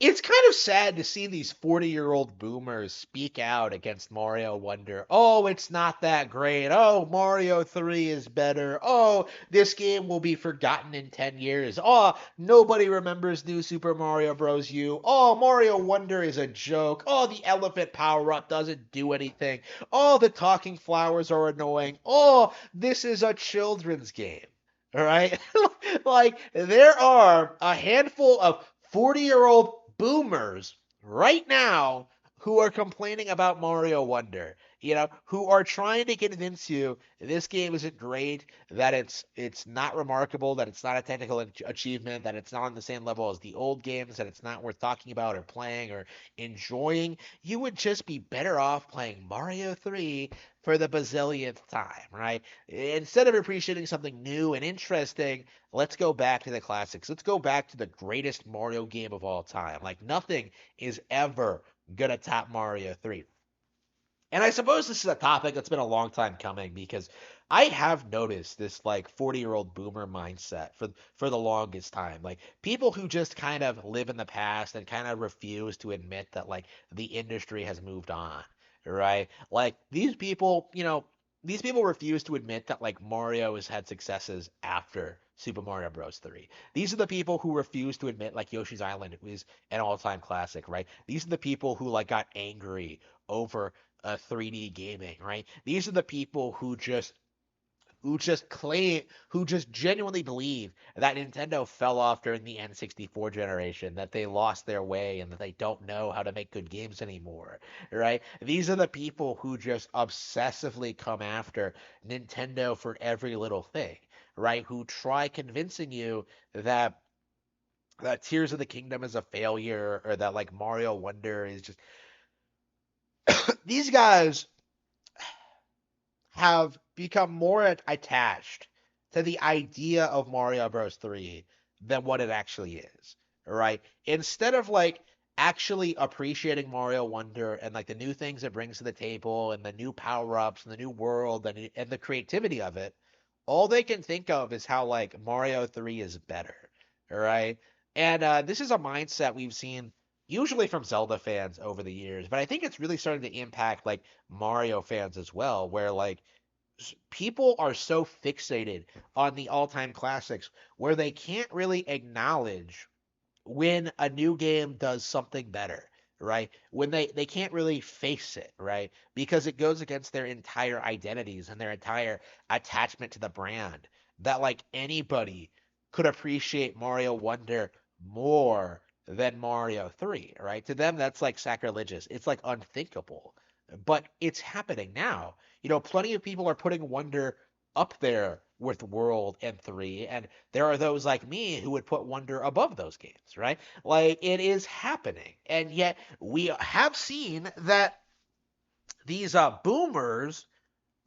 it's kind of sad to see these 40-year-old boomers speak out against Mario Wonder. Oh, it's not that great. Oh, Mario 3 is better. Oh, this game will be forgotten in 10 years. Oh, nobody remembers New Super Mario Bros. U. Oh, Mario Wonder is a joke. Oh, the elephant power-up doesn't do anything. Oh, the talking flowers are annoying. Oh, this is a children's game. All right? Like, there are a handful of 40-year-old boomers right now who are complaining about Mario Wonder, who are trying to convince you this game isn't great, that it's not remarkable, that it's not a technical achievement, that it's not on the same level as the old games, that it's not worth talking about or playing or enjoying. You would just be better off playing Mario 3 for the bazillionth time, right? Instead of appreciating something new and interesting, let's go back to the classics. Let's go back to the greatest Mario game of all time. Like, nothing is ever gonna top Mario 3. And I suppose this is a topic that's been a long time coming because I have noticed this like 40-year-old boomer mindset for the longest time. Like, people who just kind of live in the past and kind of refuse to admit that like the industry has moved on, right? Like, these people refuse to admit that like Mario has had successes after Super Mario Bros. 3. These are the people who refuse to admit like Yoshi's Island is an all-time classic, right? These are the people who like got angry over 3D gaming, right? These are the people who just genuinely believe that Nintendo fell off during the N64 generation, that they lost their way and that they don't know how to make good games anymore, right? These are the people who just obsessively come after Nintendo for every little thing, right? Who try convincing you that Tears of the Kingdom is a failure or that like Mario Wonder is just these guys have become more attached to the idea of Mario Bros. 3 than what it actually is, right? Instead of like actually appreciating Mario Wonder and like the new things it brings to the table and the new power-ups and the new world and the creativity of it, all they can think of is how like Mario 3 is better, right? And this is a mindset we've seen usually from Zelda fans over the years, but I think it's really starting to impact like Mario fans as well, where like people are so fixated on the all-time classics where they can't really acknowledge when a new game does something better, right? When they can't really face it, right? Because it goes against their entire identities and their entire attachment to the brand. That like anybody could appreciate Mario Wonder more than Mario 3, right? To them that's like sacrilegious. It's like unthinkable. But it's happening now. Plenty of people are putting Wonder up there with World and 3, and there are those like me who would put Wonder above those games, right? Like, it is happening. And yet we have seen that these boomers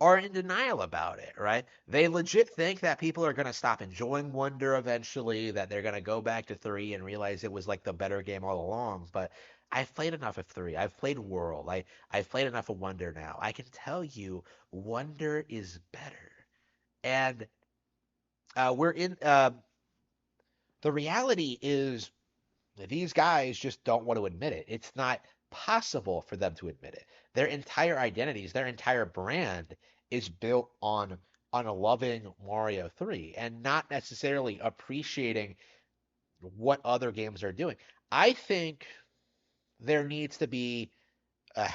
are in denial about it, right? They legit think that people are going to stop enjoying Wonder eventually, that they're going to go back to 3 and realize it was like the better game all along. But I've played enough of 3. I've played World. I've played enough of Wonder now. I can tell you Wonder is better. And we're in the reality is these guys just don't want to admit it. It's not possible for them to admit it. Their entire identities, their entire brand is built on loving Mario 3 and not necessarily appreciating what other games are doing. I think there needs to be uh,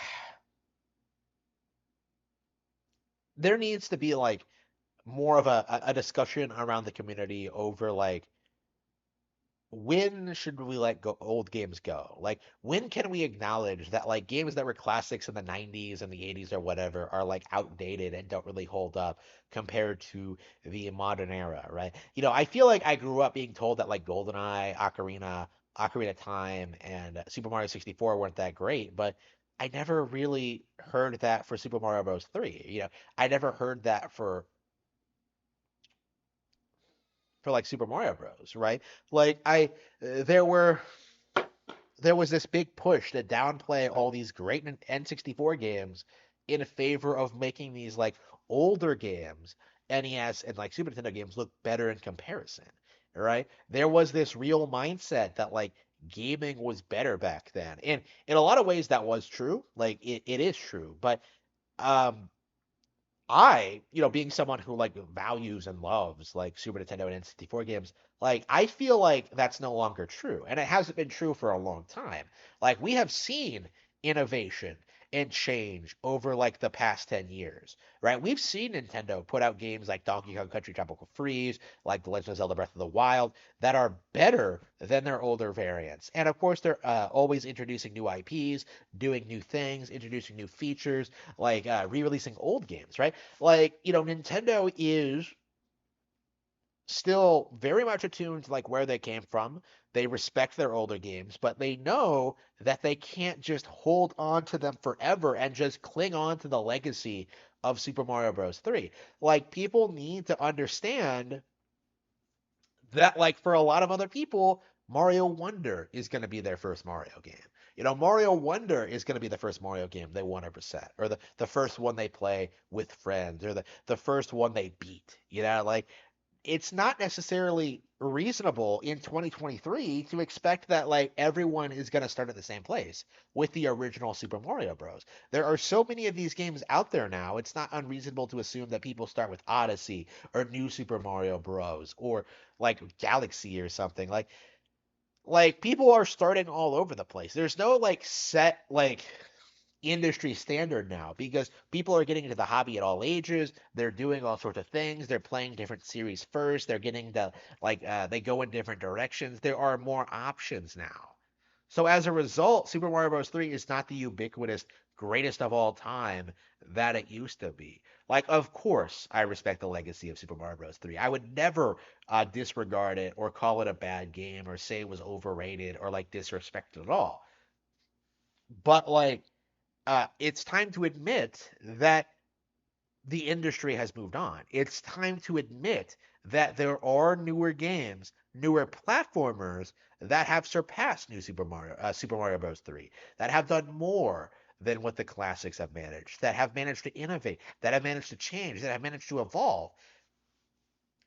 there needs to be like more of a discussion around the community over like when should we let go old games go? Like, when can we acknowledge that like games that were classics in the 90s and the 80s or whatever are like outdated and don't really hold up compared to the modern era, right? I feel like I grew up being told that like GoldenEye, Ocarina of Time, and Super Mario 64 weren't that great, but I never really heard that for Super Mario Bros. 3. I never heard that for like Super Mario Bros, right? Like there were there was this big push to downplay all these great N64 games in favor of making these like older games, NES and like Super Nintendo games look better in comparison, right? There was this real mindset that like gaming was better back then. And in a lot of ways that was true. Like it is true. But um being someone who like values and loves like Super Nintendo and N64 games, like I feel like that's no longer true. And it hasn't been true for a long time. Like we have seen innovation and change over like the past 10 years, right? We've seen Nintendo put out games like Donkey Kong Country Tropical Freeze, like The Legend of Zelda Breath of the Wild, that are better than their older variants. And of course, they're always introducing new IPs, doing new things, introducing new features, like re-releasing old games, right? Like, Nintendo is still very much attuned to like where they came from. They respect their older games, but they know that they can't just hold on to them forever and just cling on to the legacy of Super Mario Bros. 3. Like people need to understand that like for a lot of other people, Mario Wonder is going to be their first Mario game. Mario Wonder is going to be the first Mario game they 100%, or the first one they play with friends, or the first one they beat. Like it's not necessarily reasonable in 2023 to expect that like everyone is going to start at the same place with the original Super Mario Bros. There are so many of these games out there now. It's not unreasonable to assume that people start with Odyssey or New Super Mario Bros. Or like Galaxy or something. Like people are starting all over the place. There's no like set like industry standard now because people are getting into the hobby at all ages. They're doing all sorts of things. They're playing different series first. They're getting the they go in different directions. There are more options now. So as a result, Super Mario Bros. 3 is not the ubiquitous greatest of all time that it used to be. Like, of course, I respect the legacy of Super Mario Bros. 3. I would never disregard it or call it a bad game or say it was overrated or like disrespect it at all. But like it's time to admit that the industry has moved on. It's time to admit that there are newer games, newer platformers that have surpassed New Super Mario Bros. 3, that have done more than what the classics have managed, that have managed to innovate, that have managed to change, that have managed to evolve.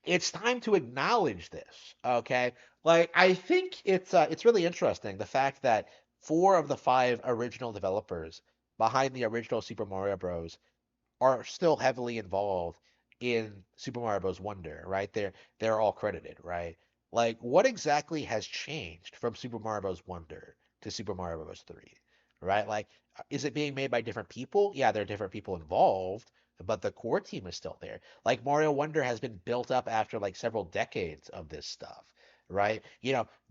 It's time to acknowledge this, okay? Like I think it's really interesting the fact that four of the five original developers behind the original Super Mario Bros are still heavily involved in Super Mario Bros. Wonder, right? They're all credited, right? Like, what exactly has changed from Super Mario Bros. Wonder to Super Mario Bros. 3, right? Like, is it being made by different people? Yeah, there are different people involved, but the core team is still there. Like, Mario Wonder has been built up after like several decades of this stuff, right?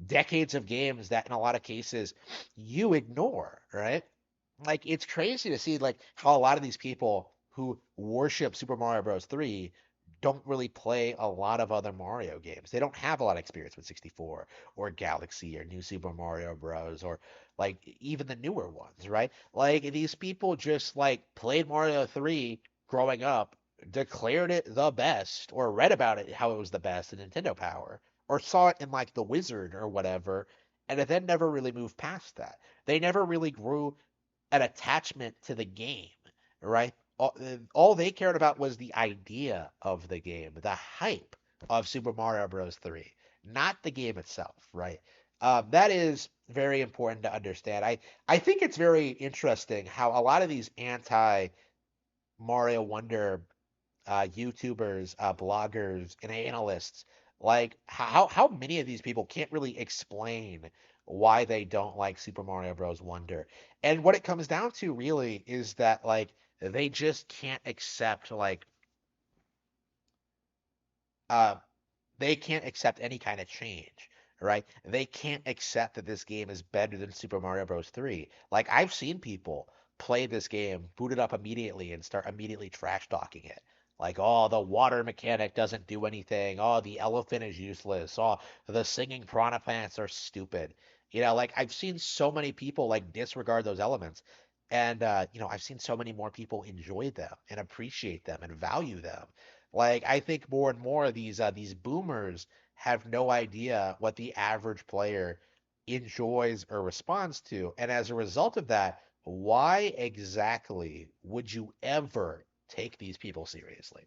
Decades of games that in a lot of cases you ignore, right? Like it's crazy to see like how a lot of these people who worship Super Mario Bros. 3 don't really play a lot of other Mario games. They don't have a lot of experience with 64 or Galaxy or New Super Mario Bros. Or like even the newer ones, right? Like these people just like played Mario 3 growing up, declared it the best, or read about it how it was the best in Nintendo Power, or saw it in like The Wizard or whatever, and it then never really moved past that. They never really grew an attachment to the game, right? All they cared about was the idea of the game, the hype of Super Mario Bros. 3, not the game itself, right? That is very important to understand. I think it's very interesting how a lot of these anti Mario Wonder YouTubers, bloggers, and analysts, like how many of these people can't really explain why they don't like Super Mario Bros. Wonder. And what it comes down to really is that like they just can't accept uh they can't accept any kind of change, right? They can't accept that this game is better than Super Mario Bros. 3. Like I've seen people play this game, boot it up immediately, and start immediately trash talking it. Like, oh, the water mechanic doesn't do anything. Oh, the elephant is useless. Oh, the singing piranha plants are stupid. Like I've seen so many people like disregard those elements. And I've seen so many more people enjoy them and appreciate them and value them. Like I think more and more of these boomers have no idea what the average player enjoys or responds to. And as a result of that, why exactly would you ever take these people seriously?